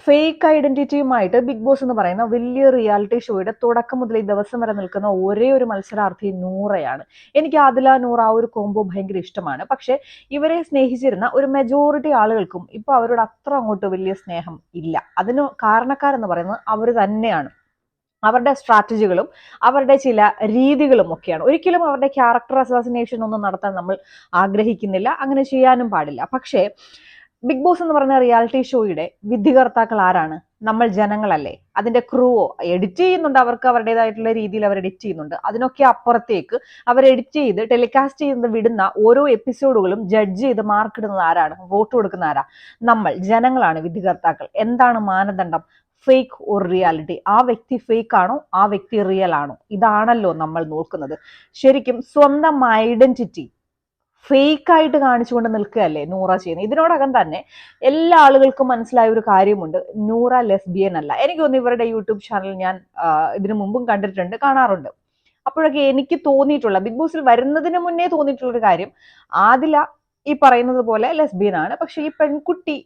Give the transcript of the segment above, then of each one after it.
Fake ഐഡന്റിറ്റിയുമായിട്ട് big boss എന്ന് പറയുന്ന വലിയ റിയാലിറ്റി ഷോയുടെ തുടക്കം മുതൽ ഈ ദിവസം വരെ നിൽക്കുന്ന ഒരേ ഒരു മത്സരാർത്ഥി നൂറയാണ്. എനിക്ക് ആദില നൂറ ആ ഒരു കോംബോ ഭയങ്കര ഇഷ്ടമാണ്. പക്ഷെ ഇവരെ സ്നേഹിച്ചിരുന്ന ഒരു മെജോറിറ്റി ആളുകൾക്കും ഇപ്പൊ അവരോട് അത്ര അങ്ങോട്ട് വലിയ സ്നേഹം ഇല്ല. അതിന് കാരണക്കാരെന്ന് പറയുന്നത് അവർ തന്നെയാണ്. അവരുടെ സ്ട്രാറ്റജികളും അവരുടെ ചില രീതികളും ഒക്കെയാണ്. ഒരിക്കലും അവരുടെ ക്യാരക്ടർ അസാസിനേഷൻ ഒന്നും നടത്താൻ നമ്മൾ ആഗ്രഹിക്കുന്നില്ല, അങ്ങനെ ചെയ്യാനും പാടില്ല. പക്ഷേ ബിഗ് ബോസ് എന്ന് പറയുന്ന റിയാലിറ്റി ഷോയുടെ വിധികർത്താക്കൾ ആരാണ്? നമ്മൾ ജനങ്ങളല്ലേ. അതിന്റെ ക്രൂവോ എഡിറ്റ് ചെയ്യുന്നുണ്ട്, അവർക്ക് അവരുടേതായിട്ടുള്ള രീതിയിൽ അവർ എഡിറ്റ് ചെയ്യുന്നുണ്ട്. അതിനൊക്കെ അപ്പുറത്തേക്ക് അവർ എഡിറ്റ് ചെയ്ത് ടെലികാസ്റ്റ് ചെയ്ത് വിടുന്ന ഓരോ എപ്പിസോഡുകളും ജഡ്ജ് ചെയ്ത് മാർക്ക് ഇടുന്നത് ആരാണ്? വോട്ട് കൊടുക്കുന്ന ആരാ? നമ്മൾ ജനങ്ങളാണ് വിധികർത്താക്കൾ. എന്താണ് മാനദണ്ഡം? Fake or reality. ആ വ്യക്തി ഫേക്ക് ആണോ, ആ വ്യക്തി റിയൽ ആണോ? ഇതാണല്ലോ നമ്മൾ നോക്കുന്നത്. ശരിക്കും സ്വന്തം ഐഡന്റിറ്റി ഫേക്ക് ആയിട്ട് കാണിച്ചുകൊണ്ട് നിൽക്കുകയല്ലേ നൂറ ചെയ്യുന്നത്. ഇതിനോടകം തന്നെ എല്ലാ ആളുകൾക്കും മനസ്സിലായ ഒരു കാര്യമുണ്ട്, നൂറ ലെസ്ബിയൻ അല്ല. എനിക്ക് തോന്നുന്നു ഇവരുടെ യൂട്യൂബ് ചാനൽ ഞാൻ ഇതിനു മുമ്പും കണ്ടിട്ടുണ്ട്, കാണാറുണ്ട്. അപ്പോഴൊക്കെ എനിക്ക് തോന്നിയിട്ടുള്ള, ബിഗ് ബോസിൽ വരുന്നതിന് മുന്നേ തോന്നിയിട്ടുള്ള ഒരു കാര്യം, ആദില ഈ പറയുന്നത് പോലെ ലെസ്ബിയൻ ആണ്, പക്ഷെ ഈ പെൺകുട്ടി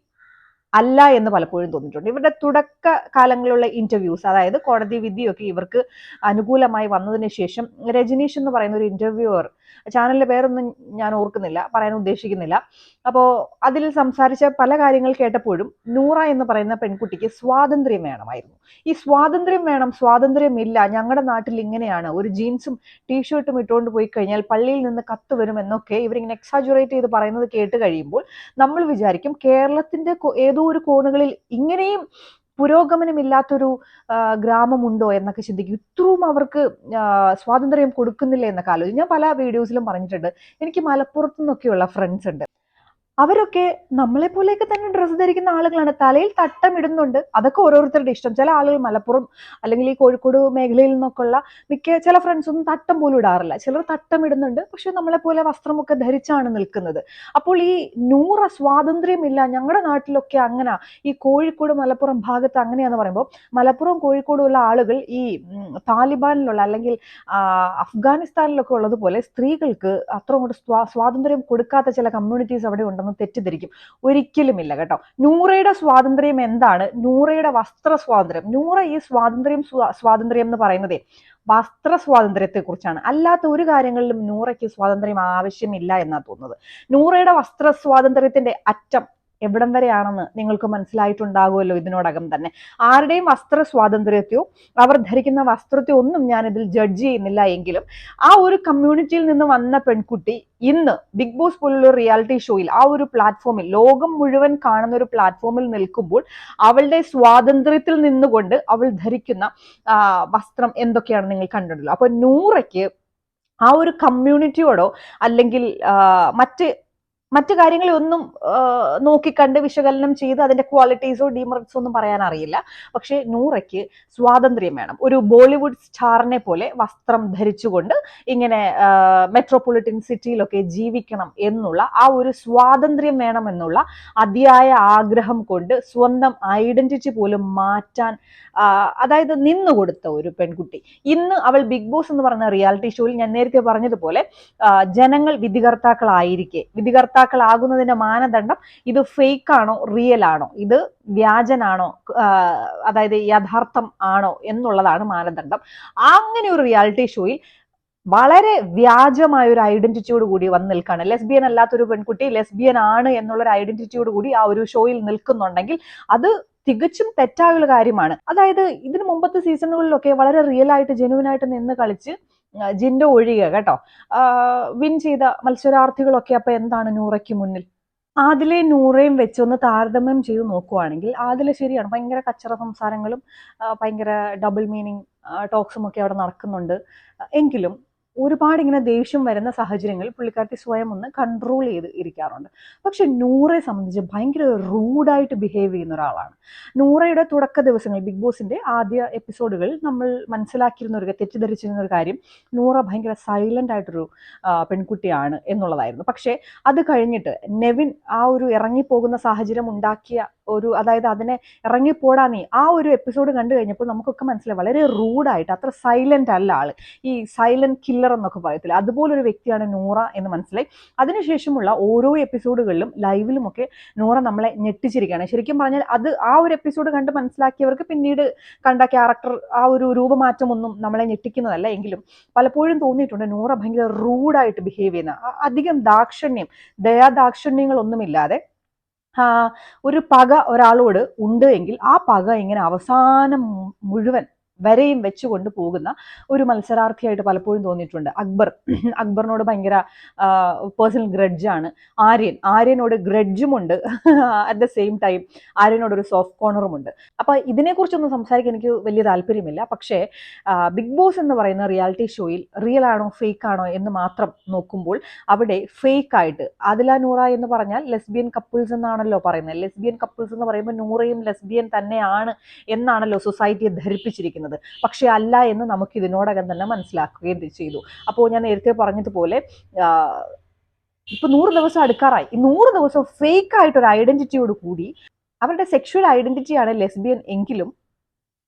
അല്ല എന്ന് പലപ്പോഴും തോന്നിയിട്ടുണ്ട്. ഇവരുടെ തുടക്ക കാലങ്ങളിലുള്ള ഇന്റർവ്യൂസ്, അതായത് കോടതി വിധിയൊക്കെ ഇവർക്ക് അനുകൂലമായി വന്നതിന് ശേഷം രജനീഷ് എന്ന് പറയുന്ന ഒരു ഇന്റർവ്യൂവർ, ചാനലിന്റെ പേരൊന്നും ഞാൻ ഓർക്കുന്നില്ല, പറയാൻ ഉദ്ദേശിക്കുന്നില്ല, അപ്പോ അതിൽ സംസാരിച്ച പല കാര്യങ്ങൾ കേട്ടപ്പോഴും നൂറ എന്ന് പറയുന്ന പെൺകുട്ടിക്ക് സ്വാതന്ത്ര്യം വേണമായിരുന്നു. ഈ സ്വാതന്ത്ര്യം വേണം, സ്വാതന്ത്ര്യമില്ല, ഞങ്ങളുടെ നാട്ടിൽ ഇങ്ങനെയാണ്, ഒരു ജീൻസും ടീഷർട്ടും ഇട്ടുകൊണ്ട് പോയി കഴിഞ്ഞാൽ പള്ളിയിൽ നിന്ന് കത്ത് വരും എന്നൊക്കെ ഇവരിങ്ങനെ എക്സാജുറേറ്റ് ചെയ്ത് പറയുന്നത് കേട്ട് കഴിയുമ്പോൾ നമ്മൾ വിചാരിക്കും കേരളത്തിന്റെ ഏതോ ഒരു കോണുകളിൽ ഇങ്ങനെയും പുരോഗമനമില്ലാത്തൊരു ഗ്രാമമുണ്ടോ എന്നൊക്കെ ചിന്തിക്കും. ഇത്രയും അവർക്ക് സ്വാതന്ത്ര്യം കൊടുക്കുന്നില്ല എന്നൊക്കെ ആലോചിക്കും. ഞാൻ പല വീഡിയോസിലും പറഞ്ഞിട്ടുണ്ട്, എനിക്ക് മലപ്പുറത്തു നിന്നൊക്കെയുള്ള ഫ്രണ്ട്സ് ഉണ്ട്. അവരൊക്കെ നമ്മളെ പോലെയൊക്കെ തന്നെ ഡ്രസ്സ് ധരിക്കുന്ന ആളുകളാണ്, തലയിൽ തട്ടം ഇടുന്നുണ്ട്. അതൊക്കെ ഓരോരുത്തരുടെ ഇഷ്ടം. ചില ആളുകൾ മലപ്പുറം അല്ലെങ്കിൽ ഈ കോഴിക്കോട് മേഖലയിൽ നിന്നൊക്കെയുള്ള ചില ഫ്രണ്ട്സ് ഒന്നും തട്ടം പോലും ഇടാറില്ല. ചിലർ തട്ടം ഇടുന്നുണ്ട്, പക്ഷെ നമ്മളെ പോലെ വസ്ത്രമൊക്കെ ധരിച്ചാണ് നിൽക്കുന്നത്. അപ്പോൾ ഈ നൂറ സ്വാതന്ത്ര്യമില്ല, ഞങ്ങളുടെ നാട്ടിലൊക്കെ അങ്ങനെ, ഈ കോഴിക്കോട് മലപ്പുറം ഭാഗത്ത് അങ്ങനെയാന്ന് പറയുമ്പോൾ, മലപ്പുറം കോഴിക്കോടും ഉള്ള ആളുകൾ ഈ താലിബാനിലുള്ള അല്ലെങ്കിൽ അഫ്ഗാനിസ്ഥാനിലൊക്കെ ഉള്ളതുപോലെ സ്ത്രീകൾക്ക് അത്ര അങ്ങോട്ട് സ്വാതന്ത്ര്യം കൊടുക്കാത്ത ചില കമ്മ്യൂണിറ്റീസ് അവിടെ ഉണ്ടെന്ന് തെറ്റിദ്ധരിക്കും. ഒരിക്കലുമില്ല കേട്ടോ. നൂറയുടെ സ്വാതന്ത്ര്യം എന്താണ്? നൂറയുടെ വസ്ത്ര സ്വാതന്ത്ര്യം. നൂറ ഈ സ്വാതന്ത്ര്യം എന്ന് പറയുന്നതേ വസ്ത്ര സ്വാതന്ത്ര്യത്തെ കുറിച്ചാണ്. അല്ലാത്ത ഒരു കാര്യങ്ങളിലും നൂറയ്ക്ക് സ്വാതന്ത്ര്യം ആവശ്യമില്ല എന്നാ തോന്നുന്നത്. നൂറയുടെ വസ്ത്ര സ്വാതന്ത്ര്യത്തിന്റെ അറ്റം എവിടം വരെയാണെന്ന് നിങ്ങൾക്ക് മനസ്സിലായിട്ടുണ്ടാകുമല്ലോ ഇതിനോടകം തന്നെ. ആരുടെയും വസ്ത്ര സ്വാതന്ത്ര്യത്തെയോ അവർ ധരിക്കുന്ന വസ്ത്രത്തെയോ ഒന്നും ഞാൻ ഇതിൽ ജഡ്ജ് ചെയ്യുന്നില്ല. എങ്കിലും ആ ഒരു കമ്മ്യൂണിറ്റിയിൽ നിന്ന് വന്ന പെൺകുട്ടി ഇന്ന് ബിഗ് ബോസ് പോലുള്ള റിയാലിറ്റി ഷോയിൽ, ആ ഒരു പ്ലാറ്റ്ഫോമിൽ, ലോകം മുഴുവൻ കാണുന്ന ഒരു പ്ലാറ്റ്ഫോമിൽ നിൽക്കുമ്പോൾ അവളുടെ സ്വാതന്ത്ര്യത്തിൽ നിന്നുകൊണ്ട് അവൾ ധരിക്കുന്ന വസ്ത്രം എന്തൊക്കെയാണ് നിങ്ങൾ കണ്ടിട്ടുള്ളത്. അപ്പൊ നൂറയ്ക്ക് ആ ഒരു കമ്മ്യൂണിറ്റിയോടോ അല്ലെങ്കിൽ മറ്റു കാര്യങ്ങളെ ഒന്നും നോക്കിക്കണ്ട് വിശകലനം ചെയ്ത് അതിന്റെ ക്വാളിറ്റീസോ ഡിമെറിറ്റ്സോ ഒന്നും പറയാൻ അറിയില്ല. പക്ഷെ നൂറയ്ക്ക് സ്വാതന്ത്ര്യം വേണം. ഒരു ബോളിവുഡ് സ്റ്റാറിനെ പോലെ വസ്ത്രം ധരിച്ചുകൊണ്ട് ഇങ്ങനെ മെട്രോപൊളിറ്റൻ സിറ്റിയിലൊക്കെ ജീവിക്കണം എന്നുള്ള ആ ഒരു സ്വാതന്ത്ര്യം വേണം എന്നുള്ള അതിയായ ആഗ്രഹം കൊണ്ട് സ്വന്തം ഐഡന്റിറ്റി പോലും മാറ്റാൻ അതായത് നിന്നുകൊടുത്ത ഒരു പെൺകുട്ടി. ഇന്ന് അവൾ ബിഗ് ബോസ് എന്ന് പറയുന്ന റിയാലിറ്റി ഷോയിൽ, ഞാൻ നേരത്തെ പറഞ്ഞതുപോലെ, ജനങ്ങൾ വിധികർത്താക്കളാകുന്നതിന്റെ മാനദണ്ഡം ഇത് ഫേക്ക് ആണോ, റിയൽ ആണോ, ഇത് വ്യാജനാണോ, അതായത് യഥാർത്ഥം ആണോ എന്നുള്ളതാണ് മാനദണ്ഡം. അങ്ങനെ ഒരു റിയാലിറ്റി ഷോയിൽ വളരെ വ്യാജമായ ഒരു ഐഡന്റിറ്റിയോട് കൂടി വന്ന് നിൽക്കുകയാണ്. ലെസ്ബിയൻ അല്ലാത്തൊരു പെൺകുട്ടി ലെസ്ബിയൻ ആണ് എന്നുള്ള ഒരു ഐഡന്റിറ്റിയോട് കൂടി ആ ഒരു ഷോയിൽ നിൽക്കുന്നുണ്ടെങ്കിൽ അത് തികച്ചും തെറ്റായുള്ള കാര്യമാണ്. അതായത് ഇതിനു മുമ്പത്തെ സീസണുകളിലൊക്കെ വളരെ റിയൽ ആയിട്ട് ജെന്യൂൻ ആയിട്ട് നിന്ന് കളിച്ച് ജിൻഡോ ഒഴികെ കേട്ടോ വിൻ ചെയ്ത മത്സരാർത്ഥികളൊക്കെ അപ്പൊ എന്താണ് നൂറയ്ക്ക് മുന്നിൽ? ആദിലെ നൂറയും വെച്ചൊന്ന് താരതമ്യം ചെയ്ത് നോക്കുവാണെങ്കിൽ ആദില ശരിയാണ്, ഭയങ്കര കച്ചറ സംസാരങ്ങളും ഭയങ്കര ഡബിൾ മീനിങ് ടോക്സും ഒക്കെ അവിടെ നടക്കുന്നുണ്ട്. എങ്കിലും ഒരുപാട് ഇങ്ങനെ ദേഷ്യം വരുന്ന സാഹചര്യങ്ങളിൽ പുള്ളിക്കാരത്തി സ്വയം ഒന്ന് കൺട്രോൾ ചെയ്ത് ഇരിക്കാറുണ്ട്. പക്ഷെ നൂറെ സംബന്ധിച്ച് ഭയങ്കര റൂഡായിട്ട് ബിഹേവ് ചെയ്യുന്ന ഒരാളാണ്. നൂറയുടെ തുടക്ക ദിവസങ്ങൾ, ബിഗ് ബോസിന്റെ ആദ്യ എപ്പിസോഡുകളിൽ നമ്മൾ തെറ്റിദ്ധരിച്ചിരുന്ന ഒരു കാര്യം, നൂറ ഭയങ്കര സൈലന്റ് ആയിട്ടൊരു പെൺകുട്ടിയാണ് എന്നുള്ളതായിരുന്നു. പക്ഷെ അത് കഴിഞ്ഞിട്ട് നെവിൻ ആ ഒരു ഇറങ്ങിപ്പോകുന്ന സാഹചര്യം ഉണ്ടാക്കിയ ഒരു, അതായത് അതിനെ ഇറങ്ങിപ്പോടാ നീ, ആ ഒരു എപ്പിസോഡ് കണ്ടു കഴിഞ്ഞപ്പോൾ നമുക്കൊക്കെ മനസ്സിലായി വളരെ റൂഡായിട്ട്, അത്ര സൈലന്റ് അല്ല ആള്. ഈ സൈലന്റ് കില്ലർ കില്ലർ എന്നൊക്കെ പറയത്തില്ല, അതുപോലൊരു വ്യക്തിയാണ് നൂറ എന്ന് മനസ്സിലായി. അതിനുശേഷമുള്ള ഓരോ എപ്പിസോഡുകളിലും ലൈവിലുമൊക്കെ നൂറ നമ്മളെ ഞെട്ടിച്ചിരിക്കുകയാണ്. ശരിക്കും പറഞ്ഞാൽ അത് ആ ഒരു എപ്പിസോഡ് കണ്ട് മനസ്സിലാക്കിയവർക്ക് പിന്നീട് കണ്ട ക്യാരക്ടർ ആ ഒരു രൂപമാറ്റമൊന്നും നമ്മളെ ഞെട്ടിക്കുന്നതല്ല. എങ്കിലും പലപ്പോഴും തോന്നിയിട്ടുണ്ട് നൂറ ഭയങ്കര റൂഡായിട്ട് ബിഹേവ് ചെയ്യുന്ന, അധികം ദാക്ഷിണ്യം ദയാദാക്ഷിണ്യങ്ങളൊന്നുമില്ലാതെ ഒരു പക ഒരാളോട് ഉണ്ട് എങ്കിൽ ആ പക ഇങ്ങനെ അവസാനം മുഴുവൻ വരെയും വെച്ചുകൊണ്ട് പോകുന്ന ഒരു മത്സരാർത്ഥിയായിട്ട് പലപ്പോഴും തോന്നിയിട്ടുണ്ട്. അക്ബറിനോട് ഭയങ്കര പേഴ്സണൽ ഗ്രഡ്ജാണ്. ആര്യനോട് ഗ്രഡ്ജുമുണ്ട്, അറ്റ് ദ സെയിം ടൈം ആര്യനോട് ഒരു സോഫ്റ്റ് കോർണറും ഉണ്ട്. അപ്പൊ ഇതിനെക്കുറിച്ചൊന്നും സംസാരിക്കാൻ എനിക്ക് വലിയ താല്പര്യമില്ല. പക്ഷേ ബിഗ് ബോസ് എന്ന് പറയുന്ന റിയാലിറ്റി ഷോയിൽ റിയൽ ആണോ ഫേക്ക് ആണോ എന്ന് മാത്രം നോക്കുമ്പോൾ അവിടെ ഫേക്ക് ആയിട്ട് ആദില നൂറ എന്ന് പറഞ്ഞാൽ ലെസ്ബിയൻ കപ്പിൾസ് എന്നാണല്ലോ പറയുന്നത്. ലെസ്ബിയൻ കപ്പിൾസ് എന്ന് പറയുമ്പോൾ നൂറയും ലെസ്ബിയൻ തന്നെയാണ് എന്നാണല്ലോ സൊസൈറ്റിയെ ധരിപ്പിച്ചിരിക്കുന്നത്. പക്ഷെ അല്ല എന്ന് നമുക്ക് ഇതിനോടകം തന്നെ മനസ്സിലാക്കുകയും ചെയ്തു. അപ്പോൾ ഞാൻ നേരത്തെ പറഞ്ഞതുപോലെ ഇപ്പൊ 100 ദിവസം അടുക്കാറായി. ഈ 100 ദിവസം ഫേക്ക് ആയിട്ടൊരു ഐഡന്റിറ്റിയോട് കൂടി അവരുടെ സെക്ഷുവൽ ഐഡന്റിറ്റിയാണ് ലെസ്ബിയൻ എങ്കിലും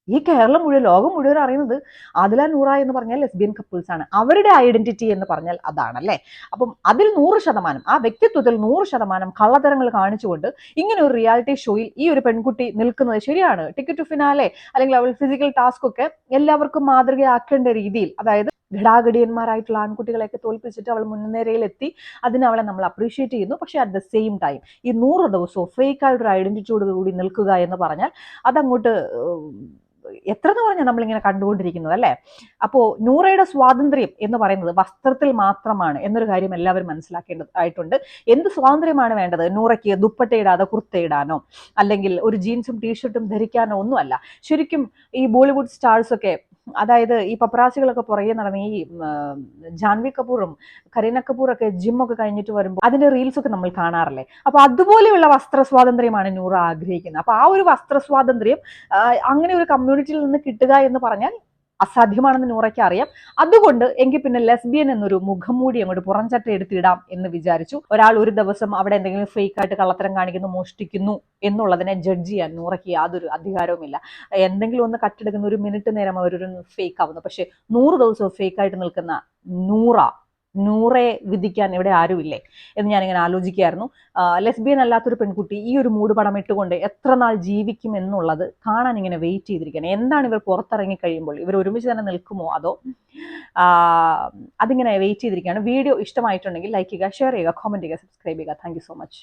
ഈ കേരളം മുഴുവൻ, ലോകം മുഴുവൻ അറിയുന്നത് ആദില നൂറ എന്ന് പറഞ്ഞാൽ ലെസ്ബിയൻ കപ്പിൾസ് ആണ്. അവരുടെ ഐഡന്റിറ്റി എന്ന് പറഞ്ഞാൽ അതാണല്ലേ. അപ്പം അതിൽ 100%, ആ വ്യക്തിത്വത്തിൽ 100% കള്ളത്തരങ്ങൾ കാണിച്ചുകൊണ്ട് ഇങ്ങനെ ഒരു റിയാലിറ്റി ഷോയിൽ ഈ ഒരു പെൺകുട്ടി നിൽക്കുന്നത് ശരിയാണ്. ടിക്കറ്റ് ടു ഫിനാലെ അല്ലെങ്കിൽ അവൾ ഫിസിക്കൽ ടാസ്ക് ഒക്കെ എല്ലാവർക്കും മാതൃകയാക്കേണ്ട രീതിയിൽ, അതായത് ഘടാഘടിയന്മാരായിട്ടുള്ള ആൺകുട്ടികളെയൊക്കെ തോൽപ്പിച്ചിട്ട് അവൾ മുൻനിരയിൽ എത്തി. അതിന് അവളെ നമ്മൾ അപ്രീഷിയേറ്റ് ചെയ്യുന്നു. പക്ഷെ അറ്റ് ദ സെയിം ടൈം ഈ 100 ദിവസവും ഫേക്ക് ആയിട്ടൊരു ഐഡന്റിറ്റിയോട് കൂടി നിൽക്കുക എന്ന് പറഞ്ഞാൽ അതങ്ങോട്ട് എത്രന്ന് പറഞ്ഞാൽ നമ്മളിങ്ങനെ കണ്ടുകൊണ്ടിരിക്കുന്നത് അല്ലേ. അപ്പോ നൂറയുടെ സ്വാതന്ത്ര്യം എന്ന് പറയുന്നത് വസ്ത്രത്തിൽ മാത്രമാണ് എന്നൊരു കാര്യം എല്ലാവരും മനസ്സിലാക്കേണ്ടതായിട്ടുണ്ട്. എന്ത് സ്വാതന്ത്ര്യമാണ് വേണ്ടത്? നൂറയ്ക്ക് ദുപ്പട്ടയിടാതെ കുർത്തയിടാനോ അല്ലെങ്കിൽ ഒരു ജീൻസും ടീഷർട്ടും ധരിക്കാനോ ഒന്നുമല്ല. ശരിക്കും ഈ ബോളിവുഡ് സ്റ്റാർസ് ഒക്കെ, അതായത് ഈ പപ്പറാസികളൊക്കെ പുറകെ നടന്ന ഈ ജാൻവി കപൂറും കരീന കപൂറൊക്കെ ജിമ്മൊക്കെ കഴിഞ്ഞിട്ട് വരുമ്പോൾ അതിന്റെ റീൽസ് ഒക്കെ നമ്മൾ കാണാറില്ലേ. അപ്പൊ അതുപോലെയുള്ള വസ്ത്ര സ്വാതന്ത്ര്യമാണ് നൂറ ആഗ്രഹിക്കുന്നത്. അപ്പൊ ആ ഒരു വസ്ത്ര സ്വാതന്ത്ര്യം അങ്ങനെ ഒരു കമ്മ്യൂണിറ്റിയിൽ നിന്ന് കിട്ടുക എന്ന് പറഞ്ഞാൽ അസാധ്യമാണെന്ന് നൂറയ്ക്ക് അറിയാം. അതുകൊണ്ട് എങ്കിൽ പിന്നെ ലെസ്ബിയൻ എന്നൊരു മുഖംമൂടി അങ്ങോട്ട് പുറംചട്ട എടുത്തിടാം എന്ന് വിചാരിച്ചു. ഒരാൾ ഒരു ദിവസം അവിടെ എന്തെങ്കിലും ഫേക്ക് ആയിട്ട് കള്ളത്തരം കാണിക്കുന്നു, മോഷ്ടിക്കുന്നു എന്നുള്ളതിനെ ജഡ്ജ് ചെയ്യാൻ നൂറയ്ക്ക് യാതൊരു അധികാരവുമില്ല. എന്തെങ്കിലും ഒന്ന് കട്ടെടുക്കുന്ന ഒരു മിനിറ്റ് നേരം അവരൊരു ഫേക്ക് ആവുന്നു. പക്ഷെ 100 ദിവസവും ഫേക്ക് ആയിട്ട് നിൽക്കുന്ന നൂറെ വിധിക്കാൻ ഇവിടെ ആരുമില്ലേ എന്ന് ഞാനിങ്ങനെ ആലോചിക്കുകയായിരുന്നു. ലെസ്ബിയൻ അല്ലാത്തൊരു പെൺകുട്ടി ഈ ഒരു മൂട് പടം ഇട്ടുകൊണ്ട് എത്ര നാൾ ജീവിക്കും എന്നുള്ളത് കാണാൻ ഇങ്ങനെ വെയിറ്റ് ചെയ്തിരിക്കുകയാണ്. എന്താണ് ഇവർ പുറത്തിറങ്ങി കഴിയുമ്പോൾ, ഇവർ ഒരുമിച്ച് തന്നെ നിൽക്കുമോ അതോ അതിങ്ങനെ വെയിറ്റ് ചെയ്തിരിക്കുകയാണ്. വീഡിയോ ഇഷ്ടമായിട്ടുണ്ടെങ്കിൽ ലൈക്ക് ചെയ്യുക, ഷെയർ ചെയ്യുക, കമന്റ് ചെയ്യുക, സബ്സ്ക്രൈബ് ചെയ്യുക. Thank you so much.